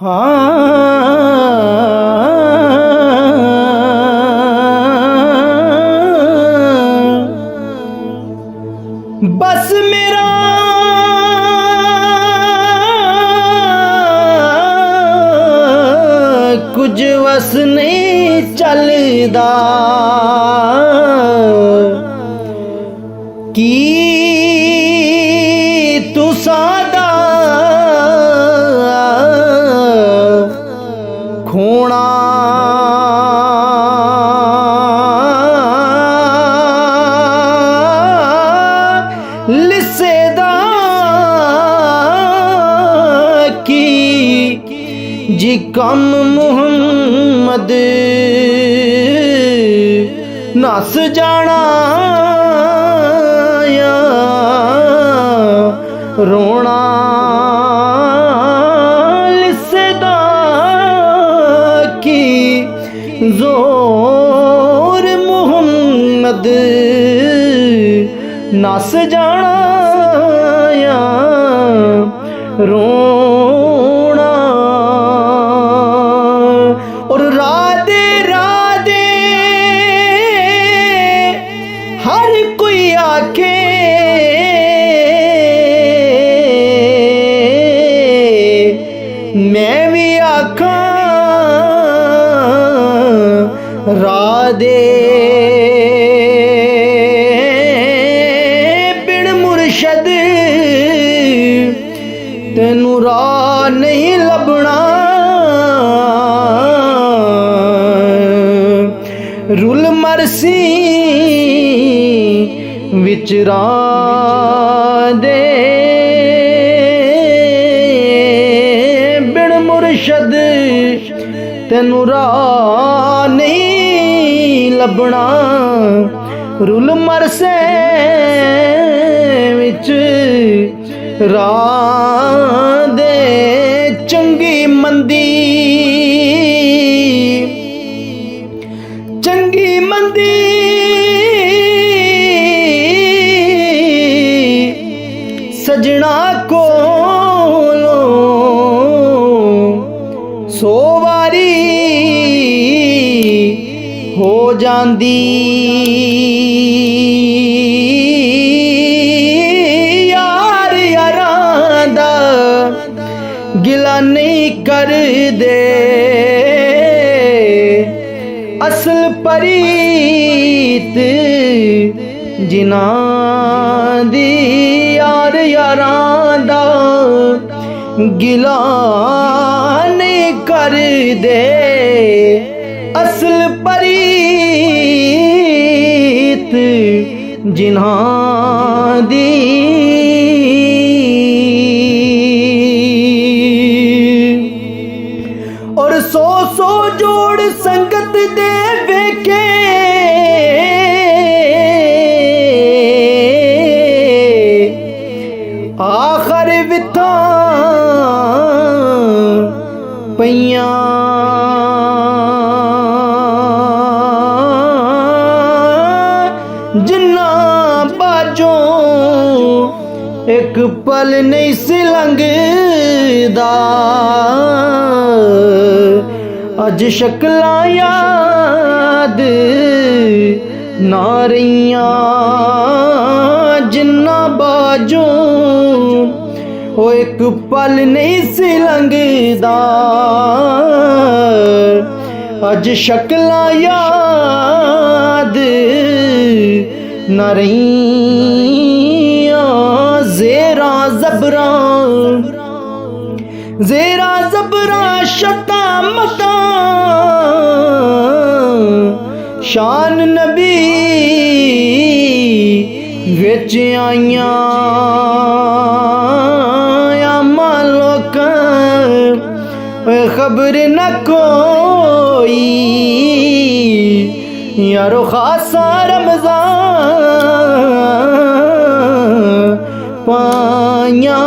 बस मेरा कुछ वस नहीं चलदा की तुसादा खोना लिसेदा की जी कम मुहम्मद नस जाना या रोना लिसेदा की जोर मुहम्मद नस जाना या रोना। और राधे राधे हर कोई आके मैं भी आखा राधे मुर्शद तेनू राह नहीं लभना। रुल मरसी विच राह दे बिन मुर्शद तेनू राह नहीं लभना। रुल मरसे विच राह दे चंगी मंदी सजना कोलों सो वारी हो जांदी। यार यारां दा गिला नहीं कर दे असल परीत जिन्हां दी। यार यारां दा गिला नहीं कर दे असल परीत जिन्हां दी। और सौ सौ जोड़ संगत दे वेखे आखर विथा पईयां जिन्ना बाजों एक पल नहीं सी लंघदा। अज शक्लां याद ना रहियां जिन्ना बाजों ओ एक पल नहीं सी लंघदा। अज शक्लां याद ना रहियां। ज़ेरा ज़बरा शता मता शान नबी विच आइयां। आमा लोकां खबर न कोई यारो खासा रमज़ान पाइयां।